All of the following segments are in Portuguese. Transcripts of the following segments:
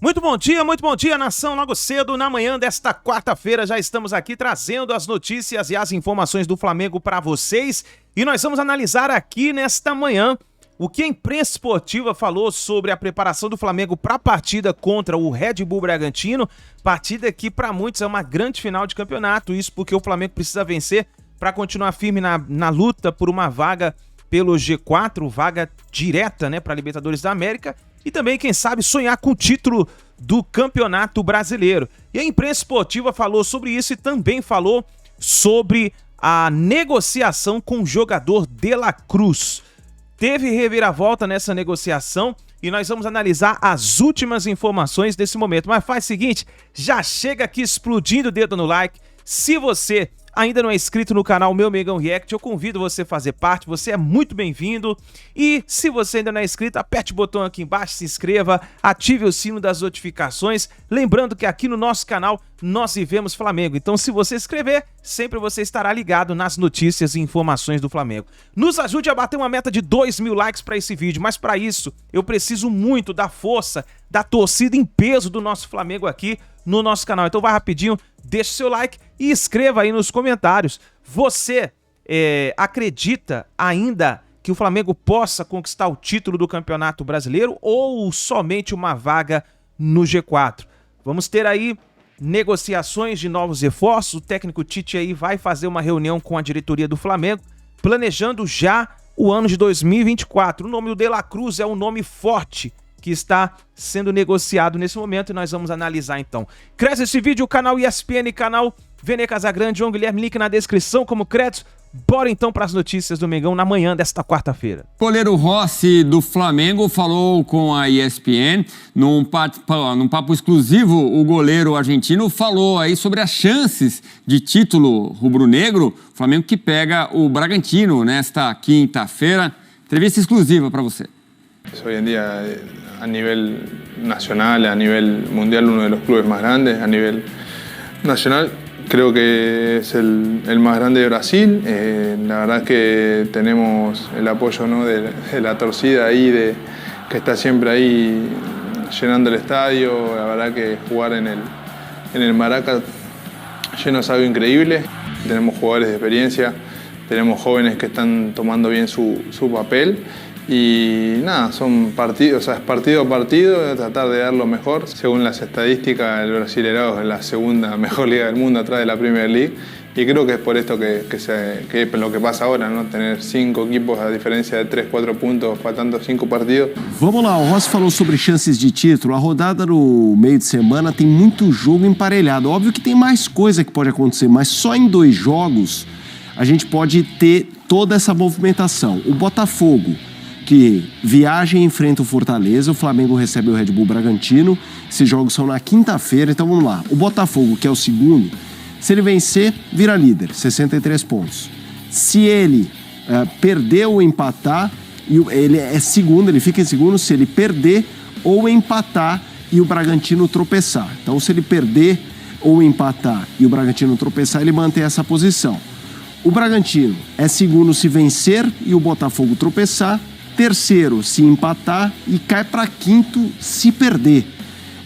Muito bom dia, nação. Logo cedo, na manhã desta quarta-feira, já estamos aqui trazendo as notícias e as informações do Flamengo para vocês. E nós vamos analisar aqui nesta manhã o que a imprensa esportiva falou sobre a preparação do Flamengo para a partida contra o Red Bull Bragantino. Partida que para muitos é uma grande final de campeonato, isso porque o Flamengo precisa vencer para continuar firme na luta por uma vaga pelo G4, vaga direta, né, para a Libertadores da América. E também, quem sabe, sonhar com o título do Campeonato Brasileiro. E a imprensa esportiva falou sobre isso e também falou sobre a negociação com o jogador De La Cruz. Teve reviravolta nessa negociação e nós vamos analisar as últimas informações desse momento. Mas faz o seguinte, já chega aqui explodindo o dedo no like. Se você ainda não é inscrito no canal Meu Mengão React, eu convido você a fazer parte, você é muito bem-vindo. E se você ainda não é inscrito, aperte o botão aqui embaixo, se inscreva, ative o sino das notificações. Lembrando que aqui no nosso canal nós vivemos Flamengo, então se você se inscrever, sempre você estará ligado nas notícias e informações do Flamengo. Nos ajude a bater uma meta de 2.000 likes para esse vídeo, mas para isso eu preciso muito da força, da torcida em peso do nosso Flamengo aqui no nosso canal. Então vai rapidinho, deixa o seu like e escreva aí nos comentários. Você acredita ainda que o Flamengo possa conquistar o título do Campeonato Brasileiro ou somente uma vaga no G4? Vamos ter aí negociações de novos reforços. O técnico Tite aí vai fazer uma reunião com a diretoria do Flamengo, planejando já o ano de 2024. O nome do De La Cruz é um nome forte que está sendo negociado nesse momento e nós vamos analisar então. Cresce esse vídeo, o canal ESPN, canal Vene Casagrande, João Guilherme, link na descrição como créditos. Bora então para as notícias do Mengão na manhã desta quarta-feira. O goleiro Rossi do Flamengo falou com a ESPN, num papo exclusivo, o goleiro argentino falou aí sobre as chances de título rubro-negro, o Flamengo que pega o Bragantino nesta quinta-feira. Entrevista exclusiva para você. Hoy en día, a nivel nacional, a nivel mundial, uno de los clubes más grandes. A nivel nacional, creo que es el más grande de Brasil. La verdad es que tenemos el apoyo, ¿no?, de la torcida ahí, que está siempre ahí llenando el estadio. La verdad que jugar en el Maraca lleno es algo increíble. Tenemos jugadores de experiencia, tenemos jóvenes que están tomando bien su papel. Y nada, son partidos, o sea, es partido a partido, tratar de dar lo mejor. Según las estadísticas, el Brasileirao es la segunda mejor liga del mundo atrás de la Premier League. Y creo que es por esto que lo que pasa ahora, ¿no? Tener 5 equipos a diferença de 3, 4 pontos, faltando 5 partidos. Vamos lá, o Rossi falou sobre chances de título. A rodada no meio de semana tem muito jogo emparelhado. Óbvio que tem mais coisa que pode acontecer, mas só em 2 jogos a gente pode ter toda essa movimentação. O Botafogo, que viaja e enfrenta o Fortaleza, o Flamengo recebe o Red Bull Bragantino. Esses jogos são na quinta-feira, então vamos lá. O Botafogo, que é o segundo, se ele vencer, vira líder, 63 pontos. Se ele perder ou empatar, ele é segundo, ele fica em segundo se ele perder ou empatar e o Bragantino tropeçar. Então, se ele perder ou empatar e o Bragantino tropeçar, ele mantém essa posição. O Bragantino é segundo se vencer e o Botafogo tropeçar. Terceiro se empatar e cai para quinto se perder.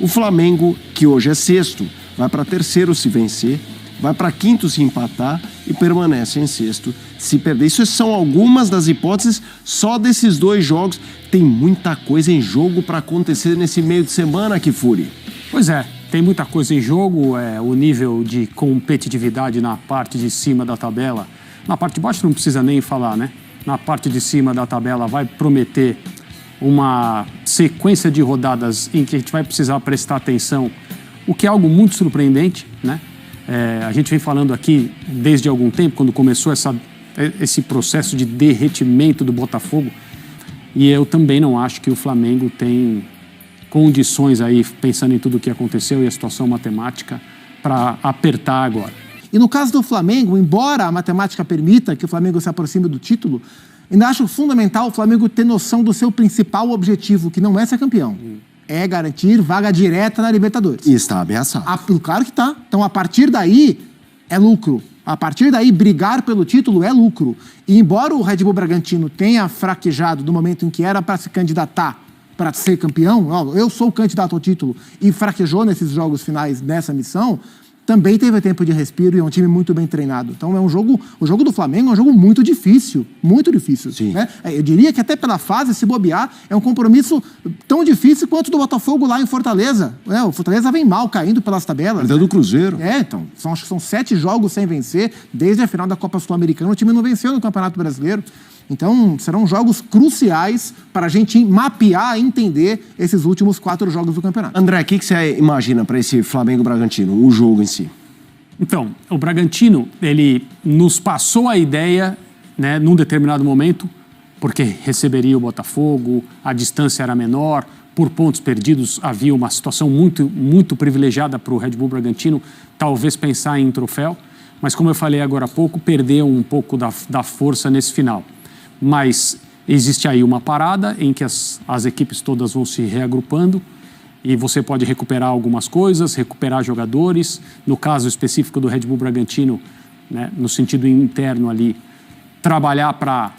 O Flamengo, que hoje é sexto, vai para terceiro se vencer, vai para quinto se empatar e permanece em sexto se perder. Isso são algumas das hipóteses só desses 2 jogos. Tem muita coisa em jogo para acontecer nesse meio de semana, Kifuri. Pois é, tem muita coisa em jogo. O nível de competitividade na parte de cima da tabela. Na parte de baixo não precisa nem falar, né? Na parte de cima da tabela vai prometer uma sequência de rodadas em que a gente vai precisar prestar atenção, o que é algo muito surpreendente, né? A gente vem falando aqui desde algum tempo, quando começou esse processo de derretimento do Botafogo, e eu também não acho que o Flamengo tem condições aí, pensando em tudo o que aconteceu e a situação matemática, para apertar agora. E no caso do Flamengo, embora a matemática permita que o Flamengo se aproxime do título, ainda acho fundamental o Flamengo ter noção do seu principal objetivo, que não é ser campeão. É garantir vaga direta na Libertadores. E está ameaçado. Claro que está. Então, a partir daí, é lucro. A partir daí, brigar pelo título é lucro. E embora o Red Bull Bragantino tenha fraquejado no momento em que era para se candidatar para ser campeão, eu sou o candidato ao título, e fraquejou nesses jogos finais dessa missão, também teve tempo de respiro e é um time muito bem treinado. Então o jogo do Flamengo é um jogo muito difícil, né? Eu diria que até pela fase, se bobear, é um compromisso tão difícil quanto o do Botafogo lá em Fortaleza. O Fortaleza vem mal, caindo pelas tabelas. Perdeu do Cruzeiro. Então, acho que são 7 jogos sem vencer, desde a final da Copa Sul-Americana, o time não venceu no Campeonato Brasileiro. Então, serão jogos cruciais para a gente mapear e entender esses últimos 4 jogos do campeonato. André, o que você imagina para esse Flamengo-Bragantino, o jogo em si? Então, o Bragantino, ele nos passou a ideia, né, num determinado momento, porque receberia o Botafogo, a distância era menor, por pontos perdidos havia uma situação muito, muito privilegiada para o Red Bull Bragantino, talvez pensar em troféu, mas como eu falei agora há pouco, perdeu um pouco da força nesse final. Mas existe aí uma parada em que as equipes todas vão se reagrupando e você pode recuperar algumas coisas, recuperar jogadores. No caso específico do Red Bull Bragantino, né, no sentido interno ali, trabalhar para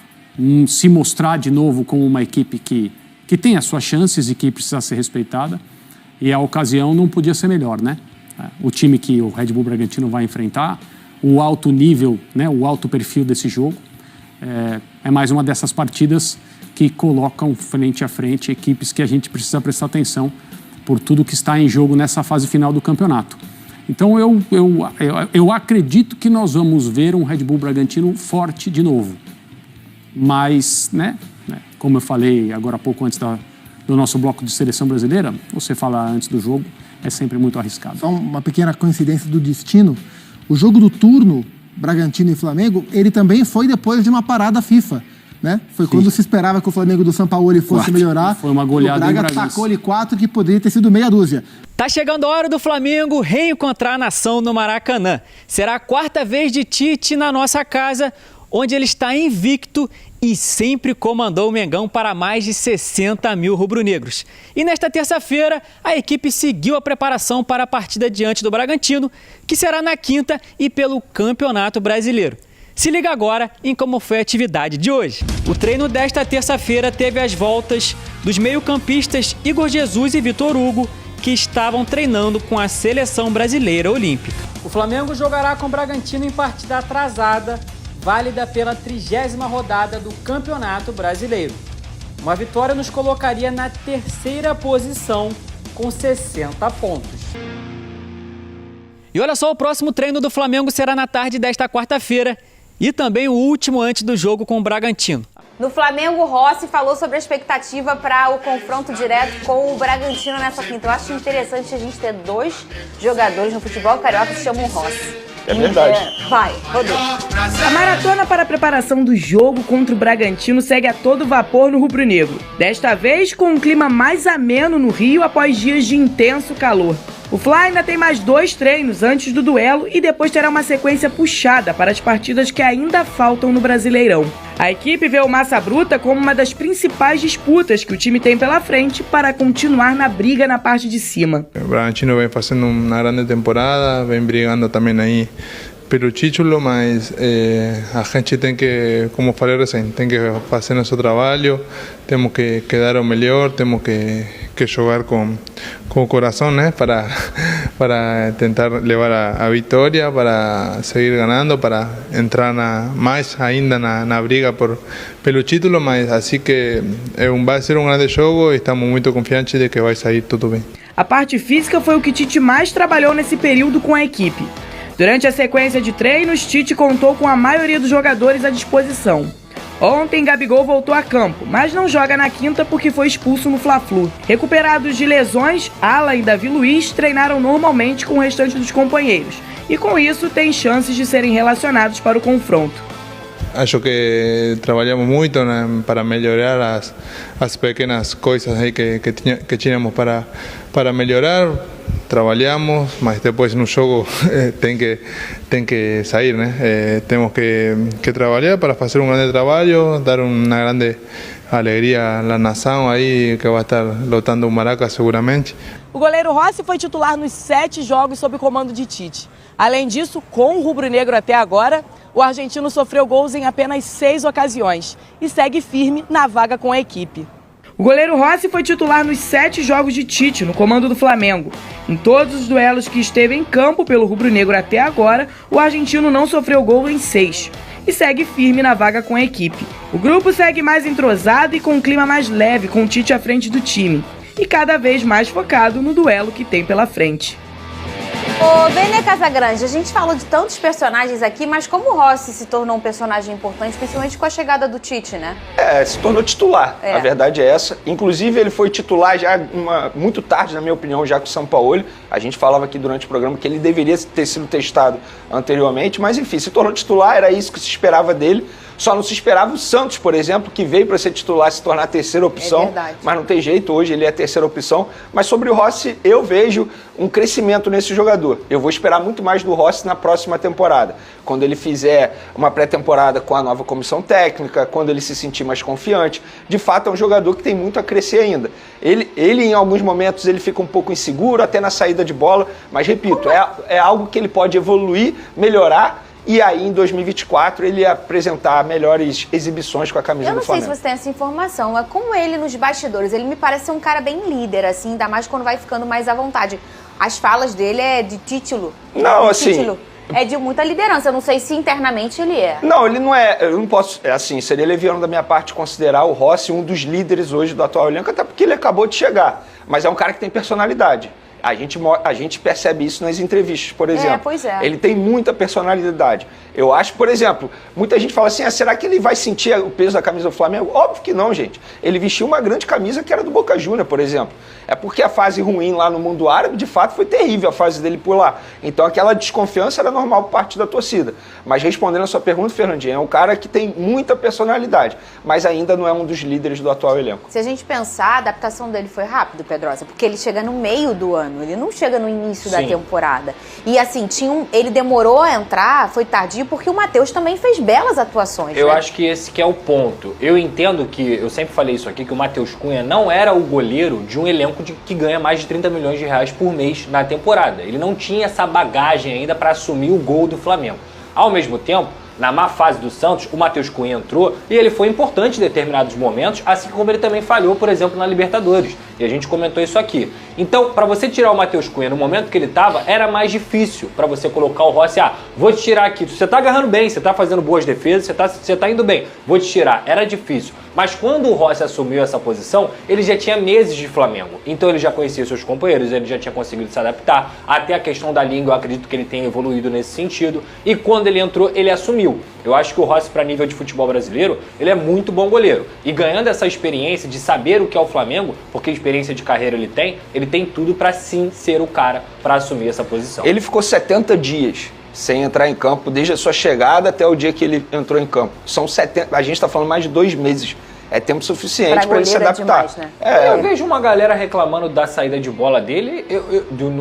se mostrar de novo como uma equipe que tem as suas chances e que precisa ser respeitada. E a ocasião não podia ser melhor, né? O time que o Red Bull Bragantino vai enfrentar, o alto nível, né, o alto perfil desse jogo, é mais uma dessas partidas que colocam frente a frente equipes que a gente precisa prestar atenção por tudo que está em jogo nessa fase final do campeonato. Então eu acredito que nós vamos ver um Red Bull Bragantino forte de novo. Mas, né, como eu falei agora há pouco antes do nosso bloco de seleção brasileira, você falar antes do jogo é sempre muito arriscado. Só uma pequena coincidência do destino. O jogo do turno Bragantino e Flamengo, ele também foi depois de uma parada FIFA, né? Foi quando se esperava que o Flamengo do Sampaoli fosse melhorar. Foi uma goleada em Bragança. O Braga tacou-lhe 4 que poderia ter sido meia dúzia. Tá chegando a hora do Flamengo reencontrar a nação no Maracanã. Será a 4ª vez de Tite na nossa casa, onde ele está invicto e sempre comandou o Mengão para mais de 60 mil rubro-negros. E nesta terça-feira, a equipe seguiu a preparação para a partida diante do Bragantino, que será na quinta e pelo Campeonato Brasileiro. Se liga agora em como foi a atividade de hoje. O treino desta terça-feira teve as voltas dos meio-campistas Igor Jesus e Vitor Hugo, que estavam treinando com a Seleção Brasileira Olímpica. O Flamengo jogará com o Bragantino em partida atrasada, válida pela 30ª rodada do Campeonato Brasileiro. Uma vitória nos colocaria na 3ª posição com 60 pontos. E olha só, o próximo treino do Flamengo será na tarde desta quarta-feira e também o último antes do jogo com o Bragantino. No Flamengo, Rossi falou sobre a expectativa para o confronto direto com o Bragantino nessa quinta. Eu acho interessante a gente ter 2 jogadores no futebol carioca que se chamam Rossi. É verdade. Vai, rodou. A maratona para a preparação do jogo contra o Bragantino segue a todo vapor no rubro-negro. Desta vez com um clima mais ameno no Rio após dias de intenso calor. O Fla ainda tem mais 2 treinos antes do duelo e depois terá uma sequência puxada para as partidas que ainda faltam no Brasileirão. A equipe vê o Massa Bruta como uma das principais disputas que o time tem pela frente para continuar na briga na parte de cima. O Bragantino vem fazendo uma grande temporada, vem brigando também aí pelo título, mas a gente tem que, como falei recém, tem que fazer nosso trabalho, temos que dar o melhor, temos que jogar com o coração, né, para tentar levar a vitória, para seguir ganhando, para entrar mais ainda na briga pelo título, mas assim que vai ser um grande jogo e estamos muito confiantes de que vai sair tudo bem. A parte física foi o que Tite mais trabalhou nesse período com a equipe. Durante a sequência de treinos, Tite contou com a maioria dos jogadores à disposição. Ontem, Gabigol voltou a campo, mas não joga na quinta porque foi expulso no Fla-Flu. Recuperados de lesões, Alan e Davi Luiz treinaram normalmente com o restante dos companheiros e, com isso, têm chances de serem relacionados para o confronto. Acho que trabalhamos muito, né, para melhorar as pequenas coisas aí que tínhamos para melhorar. Trabalhamos, mas depois no jogo tem que sair, né? Temos que trabalhar para fazer um grande trabalho, dar uma grande alegria à nação aí que vai estar lotando o Maraca seguramente. O goleiro Rossi foi titular nos 7 jogos sob o comando de Tite. Além disso, com o rubro-negro até agora, o argentino sofreu gols em apenas 6 ocasiões e segue firme na vaga com a equipe. O goleiro Rossi foi titular nos 7 jogos de Tite, no comando do Flamengo. Em todos os duelos que esteve em campo pelo rubro-negro até agora, o argentino não sofreu gol em 6. E segue firme na vaga com a equipe. O grupo segue mais entrosado e com um clima mais leve, com o Tite à frente do time. E cada vez mais focado no duelo que tem pela frente. Ô, Vene Casagrande, a gente falou de tantos personagens aqui, mas como o Rossi se tornou um personagem importante, principalmente com a chegada do Tite, né? Se tornou titular, a verdade é essa. Inclusive, ele foi titular já muito tarde, na minha opinião, já com o Sampaoli. A gente falava aqui durante o programa que ele deveria ter sido testado anteriormente, mas enfim, se tornou titular, era isso que se esperava dele. Só não se esperava o Santos, por exemplo, que veio para ser titular, se tornar a terceira opção. Mas não tem jeito, hoje ele é a terceira opção. Mas sobre o Rossi, eu vejo um crescimento nesse jogador. Eu vou esperar muito mais do Rossi na próxima temporada. Quando ele fizer uma pré-temporada com a nova comissão técnica, quando ele se sentir mais confiante. De fato, é um jogador que tem muito a crescer ainda. Ele em alguns momentos, ele fica um pouco inseguro, até na saída de bola. Mas, repito, é algo que ele pode evoluir, melhorar. E aí, em 2024, ele ia apresentar melhores exibições com a camisa do Flamengo. Eu não sei se você tem essa informação, mas como ele nos bastidores, ele me parece ser um cara bem líder, assim, ainda mais quando vai ficando mais à vontade. As falas dele é de título. Não, assim... É de muita liderança, eu não sei se internamente ele é. Não, ele não é, eu não posso, assim, seria leviano da minha parte considerar o Rossi um dos líderes hoje do atual elenco, até porque ele acabou de chegar. Mas é um cara que tem personalidade. A gente percebe isso nas entrevistas, por exemplo. Pois é. Ele tem muita personalidade. Eu acho, por exemplo, muita gente fala assim, será que ele vai sentir o peso da camisa do Flamengo? Óbvio que não, gente. Ele vestiu uma grande camisa que era do Boca Juniors, por exemplo. É porque a fase ruim lá no mundo árabe, de fato, foi terrível a fase dele por lá. Então aquela desconfiança era normal por parte da torcida. Mas respondendo a sua pergunta, Fernandinho, é um cara que tem muita personalidade, mas ainda não é um dos líderes do atual elenco. Se a gente pensar, a adaptação dele foi rápido, Pedrosa, porque ele chega no meio do ano, ele não chega no início da temporada. E assim, ele demorou a entrar, foi tardio, porque o Matheus também fez belas atuações. Eu acho que esse que é o ponto. Eu entendo que, eu sempre falei isso aqui, que o Matheus Cunha não era o goleiro de um elenco que ganha mais de 30 milhões de reais por mês na temporada. Ele não tinha essa bagagem ainda para assumir o gol do Flamengo. Ao mesmo tempo, na má fase do Santos, o Matheus Cunha entrou e ele foi importante em determinados momentos, assim como ele também falhou, por exemplo, na Libertadores. E a gente comentou isso aqui. Então, para você tirar o Matheus Cunha no momento que ele estava, era mais difícil para você colocar o Rossi. Vou te tirar aqui. Você tá agarrando bem, você tá fazendo boas defesas, você tá indo bem. Vou te tirar. Era difícil. Mas quando o Rossi assumiu essa posição, ele já tinha meses de Flamengo. Então ele já conhecia seus companheiros, ele já tinha conseguido se adaptar. Até a questão da língua, eu acredito que ele tenha evoluído nesse sentido. E quando ele entrou, ele assumiu. Eu acho que o Rossi, para nível de futebol brasileiro, ele é muito bom goleiro. E ganhando essa experiência de saber o que é o Flamengo, porque experiência de carreira ele tem tudo para sim ser o cara para assumir essa posição. Ele ficou 70 dias sem entrar em campo, desde a sua chegada até o dia que ele entrou em campo. São 70, a gente está falando mais de 2 meses. É tempo suficiente para ele se adaptar. Demais, né? Eu vejo uma galera reclamando da saída de bola dele,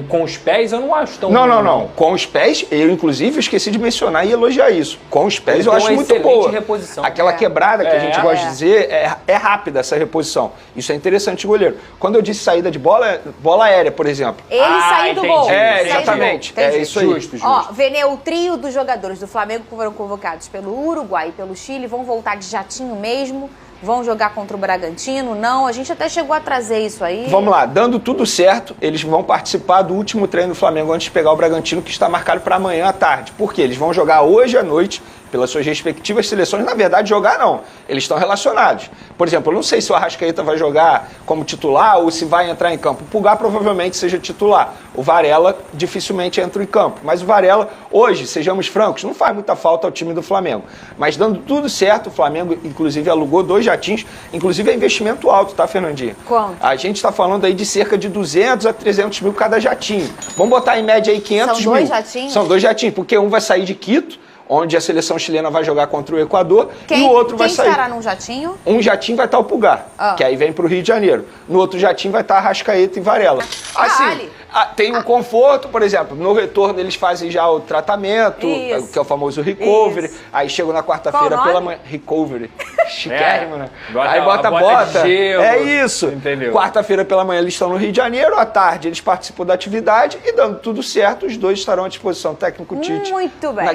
com os pés eu não acho tão ruim. Não. Com os pés, eu inclusive esqueci de mencionar e elogiar isso. Com os pés eu acho muito boa. Reposição. Aquela quebrada que a gente gosta de dizer, é rápida essa reposição. Isso é interessante de goleiro. Quando eu disse saída de bola, bola aérea, por exemplo. Ele saiu do gol. Exatamente. É isso aí. Justo. Ó, Vene, o trio dos jogadores do Flamengo que foram convocados pelo Uruguai e pelo Chile vão voltar de jatinho mesmo. Vão jogar contra o Bragantino? Não, a gente até chegou a trazer isso aí. Vamos lá, dando tudo certo, eles vão participar do último treino do Flamengo antes de pegar o Bragantino, que está marcado para amanhã à tarde. Por quê? Eles vão jogar hoje à noite pelas suas respectivas seleções. Na verdade, jogar não. Eles estão relacionados. Por exemplo, eu não sei se o Arrascaeta vai jogar como titular ou se vai entrar em campo. O Pulgar provavelmente seja titular. O Varela dificilmente entra em campo. Mas o Varela, hoje, sejamos francos, não faz muita falta ao time do Flamengo. Mas dando tudo certo, o Flamengo, inclusive, alugou 2 jatinhos. Inclusive, é investimento alto, tá, Fernandinha? Quanto? A gente está falando aí de cerca de 200 a 300 mil cada jatinho. Vamos botar em média aí 500 mil. São 2 jatinhos? São 2 jatinhos, porque um vai sair de Quito, onde a seleção chilena vai jogar contra o Equador, e o outro vai sair. Quem estará num jatinho? Um jatinho vai estar o Pulgar, que aí vem para o Rio de Janeiro. No outro jatinho vai estar Arrascaeta e Varela. Assim, tem um conforto, por exemplo, no retorno eles fazem já o tratamento, que é o famoso recovery, aí chegam na quarta-feira pela manhã. Recovery. Chiquérrimo, né? Aí bota. É isso. Entendeu? Quarta-feira pela manhã eles estão no Rio de Janeiro, à tarde eles participam da atividade e dando tudo certo, os dois estarão à disposição. Técnico Tite. Muito bem.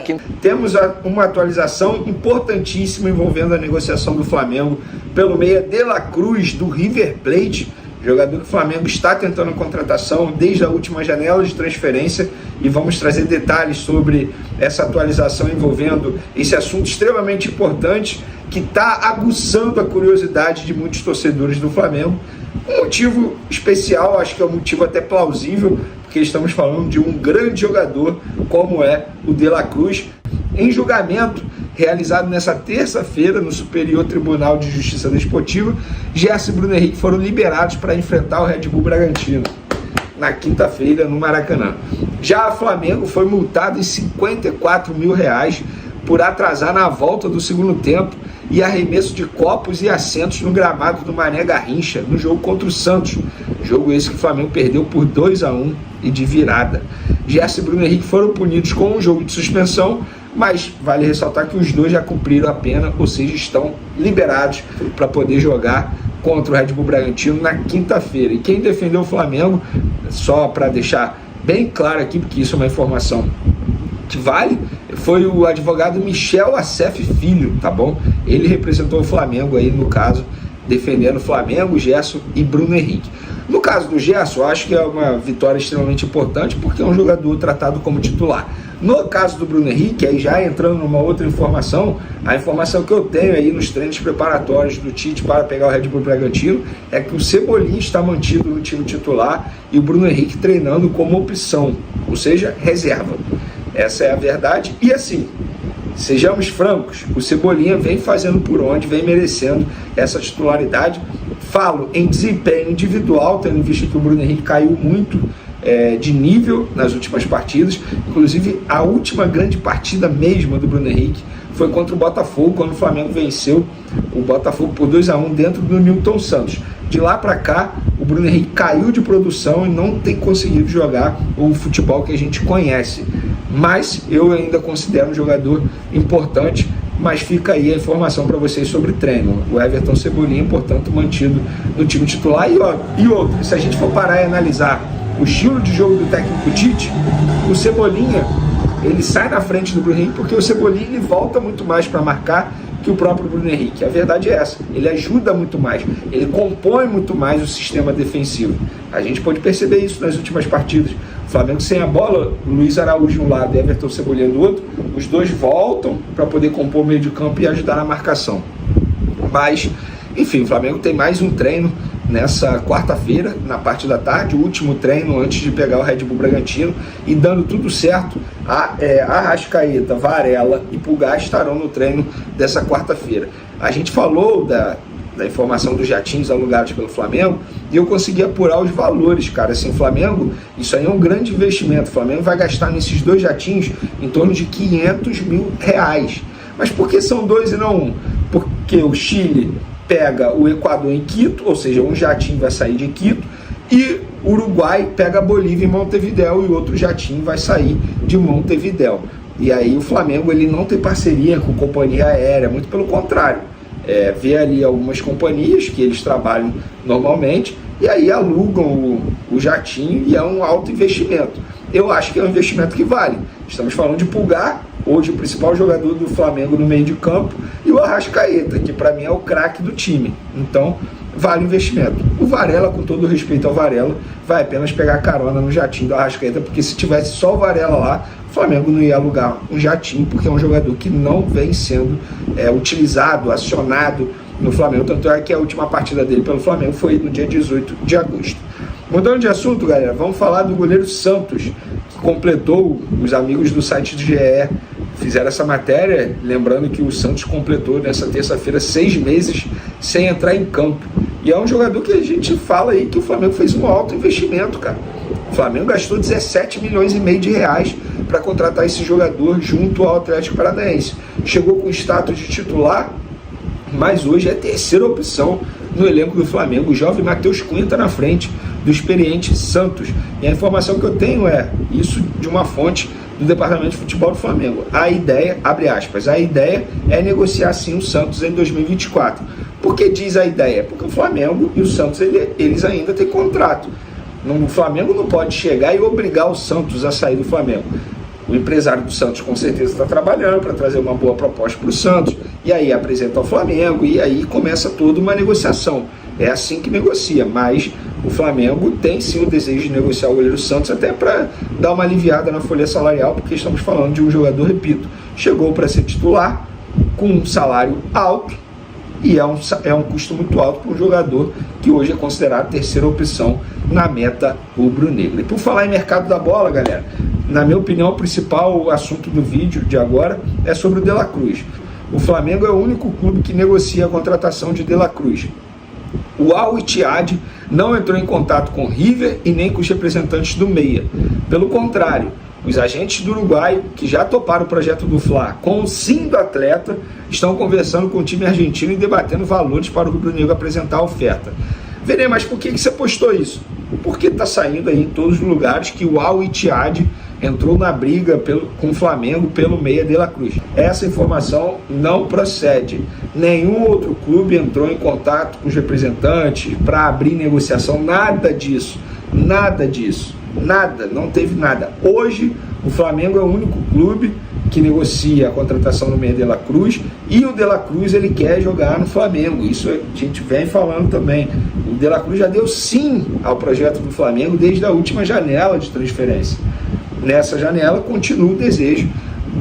Temos temos uma atualização importantíssima envolvendo a negociação do Flamengo pelo meia De La Cruz, do River Plate, jogador que o Flamengo está tentando a contratação desde a última janela de transferência, e vamos trazer detalhes sobre essa atualização envolvendo esse assunto extremamente importante que está aguçando a curiosidade de muitos torcedores do Flamengo. Um motivo especial, acho que é um motivo até plausível, porque estamos falando de um grande jogador como é o De La Cruz. Em julgamento realizado nessa terça-feira no Superior Tribunal de Justiça Desportiva, Gerson e Bruno Henrique foram liberados para enfrentar o Red Bull Bragantino na quinta-feira no Maracanã. Já o Flamengo foi multado em R$54 mil por atrasar na volta do segundo tempo e arremesso de copos e assentos no gramado do Mané Garrincha no jogo contra o Santos. Jogo esse que o Flamengo perdeu por 2-1 e de virada. Gerson e Bruno Henrique foram punidos com um jogo de suspensão, mas vale ressaltar que os dois já cumpriram a pena, ou seja, estão liberados para poder jogar contra o Red Bull Bragantino na quinta-feira. E quem defendeu o Flamengo, só para deixar bem claro aqui, porque isso é uma informação que vale, foi o advogado Michel Assef Filho, tá bom? Ele representou o Flamengo aí, no caso, defendendo o Flamengo, Gerson e Bruno Henrique. No caso do Gerson, eu acho que é uma vitória extremamente importante, porque é um jogador tratado como titular. No caso do Bruno Henrique, aí já entrando numa outra informação, a informação que eu tenho aí nos treinos preparatórios do Tite para pegar o Red Bull Bragantino é que o Cebolinha está mantido no time titular e o Bruno Henrique treinando como opção, ou seja, reserva. Essa é a verdade. E assim, sejamos francos, o Cebolinha vem fazendo por onde, vem merecendo essa titularidade. Falo em desempenho individual, tendo em vista que o Bruno Henrique caiu muito de nível nas últimas partidas. Inclusive, a última grande partida mesmo do Bruno Henrique foi contra o Botafogo, quando o Flamengo venceu o Botafogo por 2-1 dentro do Newton Santos. De lá para cá, o Bruno Henrique caiu de produção e não tem conseguido jogar o futebol que a gente conhece. Mas eu ainda considero um jogador importante, mas fica aí a informação para vocês sobre treino. O Everton Cebolinha, portanto, mantido no time titular. E outro, se a gente for parar e analisar o estilo de jogo do técnico Tite, o Cebolinha, ele sai na frente do Bruno Henrique, porque o Cebolinha ele volta muito mais para marcar que o próprio Bruno Henrique. A verdade é essa, ele ajuda muito mais, ele compõe muito mais o sistema defensivo. A gente pode perceber isso nas últimas partidas. O Flamengo sem a bola, Luiz Araújo de um lado e Everton Cebolinha do outro, os dois voltam para poder compor o meio de campo e ajudar na marcação. Mas, enfim, o Flamengo tem mais um treino nessa quarta-feira, na parte da tarde, o último treino antes de pegar o Red Bull Bragantino, e dando tudo certo, Arrascaeta, Varela e Pulgar estarão no treino dessa quarta-feira. A gente falou da informação dos jatinhos alugados pelo Flamengo, e eu consegui apurar os valores, cara. Assim, o Flamengo, isso aí é um grande investimento. O Flamengo vai gastar nesses dois jatinhos em torno de R$500 mil. Mas por que são dois e não um? Porque o Chile pega o Equador em Quito, ou seja, um jatinho vai sair de Quito, e o Uruguai pega a Bolívia em Montevidéu, e outro jatinho vai sair de Montevidéu. E aí o Flamengo ele não tem parceria com companhia aérea, muito pelo contrário. Vê ali algumas companhias que eles trabalham normalmente, e aí alugam o jatinho, e é um alto investimento. Eu acho que é um investimento que vale. Estamos falando de Pulgar, hoje o principal jogador do Flamengo no meio de campo, e o Arrascaeta, que para mim é o craque do time. Então, vale o investimento. O Varela, com todo o respeito ao Varela, vai apenas pegar carona no jatinho do Arrascaeta, porque se tivesse só o Varela lá, o Flamengo não ia alugar um jatinho, porque é um jogador que não vem sendo utilizado, acionado no Flamengo. Tanto é que a última partida dele pelo Flamengo foi no dia 18 de agosto. Mudando de assunto, galera, vamos falar do goleiro Santos, que completou, os amigos do site do GE fizeram essa matéria, lembrando que o Santos completou nessa terça-feira 6 meses sem entrar em campo. E é um jogador que a gente fala aí que o Flamengo fez um alto investimento, cara. O Flamengo gastou R$17,5 milhões para contratar esse jogador junto ao Atlético Paranaense. Chegou com status de titular, mas hoje é a terceira opção no elenco do Flamengo. O jovem Matheus Cunha está na frente do experiente Santos. E a informação que eu tenho é isso de uma fonte do Departamento de Futebol do Flamengo. A ideia, abre aspas, a ideia é negociar sim o Santos em 2024. Por que diz a ideia? Porque o Flamengo e o Santos eles ainda têm contrato. O Flamengo não pode chegar e obrigar o Santos a sair do Flamengo. O empresário do Santos com certeza está trabalhando para trazer uma boa proposta para o Santos, e aí apresenta ao Flamengo, e aí começa toda uma negociação. É assim que negocia, mas o Flamengo tem sim o desejo de negociar o goleiro Santos, até para dar uma aliviada na folha salarial, porque estamos falando de um jogador, repito, chegou para ser titular, com um salário alto, e é um custo muito alto para um jogador que hoje é considerado a terceira opção na meta rubro-negra. E por falar em mercado da bola, galera, na minha opinião, o principal assunto do vídeo de agora é sobre o De La Cruz. O Flamengo é o único clube que negocia a contratação de De La Cruz. O Al Ittihad não entrou em contato com o River e nem com os representantes do Meia. Pelo contrário, os agentes do Uruguai, que já toparam o projeto do Fla com o sim do atleta, estão conversando com o time argentino e debatendo valores para o rubro-negro apresentar a oferta. Verê, mas por que você postou isso? Porque está saindo aí em todos os lugares que o Al Ittihad entrou na briga com o Flamengo pelo Meia De La Cruz. Essa informação não procede. Nenhum outro clube entrou em contato com os representantes para abrir negociação, nada disso. Nada disso. Nada, não teve nada. Hoje, o Flamengo é o único clube que negocia a contratação do Meia De La Cruz, e o De La Cruz ele quer jogar no Flamengo. Isso a gente vem falando também. O De La Cruz já deu sim ao projeto do Flamengo desde a última janela de transferência. Nessa janela continua o desejo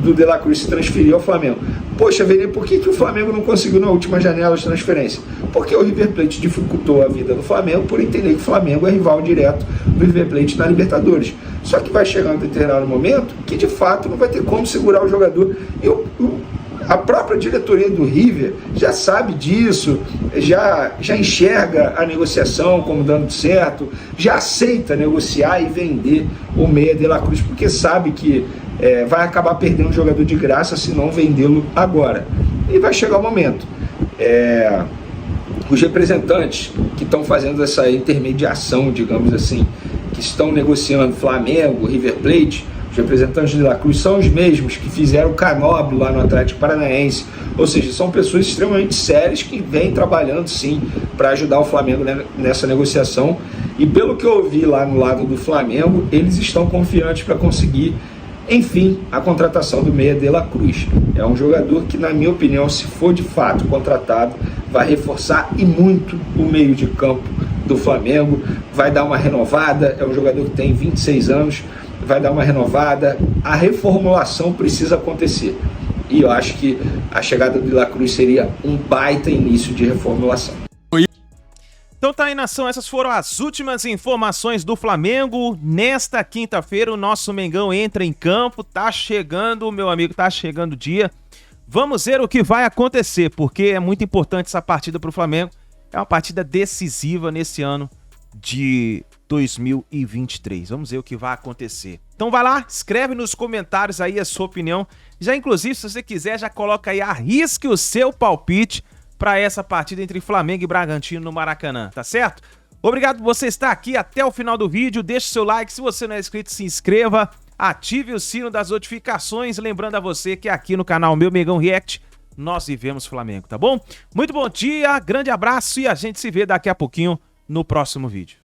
do De La Cruz se transferir ao Flamengo. Poxa, Vene, por que o Flamengo não conseguiu na última janela de transferência? Porque o River Plate dificultou a vida do Flamengo por entender que o Flamengo é rival direto do River Plate na Libertadores. Só que vai chegar um determinado momento que de fato não vai ter como segurar o jogador. A própria diretoria do River já sabe disso, já enxerga a negociação como dando certo, já aceita negociar e vender o Meia De La Cruz, porque sabe que vai acabar perdendo o jogador de graça se não vendê-lo agora. E vai chegar o momento. Os representantes que estão fazendo essa intermediação, digamos assim, que estão negociando Flamengo, River Plate, os representantes de De La Cruz são os mesmos que fizeram o Canóbio lá no Atlético Paranaense. Ou seja, são pessoas extremamente sérias que vêm trabalhando sim para ajudar o Flamengo nessa negociação. E pelo que eu ouvi lá no lado do Flamengo, eles estão confiantes para conseguir, enfim, a contratação do Meia De La Cruz. É um jogador que, na minha opinião, se for de fato contratado, vai reforçar e muito o meio de campo do Flamengo, vai dar uma renovada. É um jogador que tem 26 anos, vai dar uma renovada. A reformulação precisa acontecer. E eu acho que a chegada do De La Cruz seria um baita início de reformulação. Então tá aí, nação, essas foram as últimas informações do Flamengo. Nesta quinta-feira o nosso Mengão entra em campo, tá chegando, meu amigo, tá chegando o dia. Vamos ver o que vai acontecer, porque é muito importante essa partida pro Flamengo. É uma partida decisiva nesse ano de 2023. Vamos ver o que vai acontecer. Então vai lá, escreve nos comentários aí a sua opinião. Já inclusive, se você quiser, já coloca aí, arrisque o seu palpite para essa partida entre Flamengo e Bragantino no Maracanã, tá certo? Obrigado por você estar aqui até o final do vídeo, deixe seu like, se você não é inscrito, se inscreva, ative o sino das notificações, lembrando a você que aqui no canal Meu Mengão React, nós vivemos Flamengo, tá bom? Muito bom dia, grande abraço e a gente se vê daqui a pouquinho no próximo vídeo.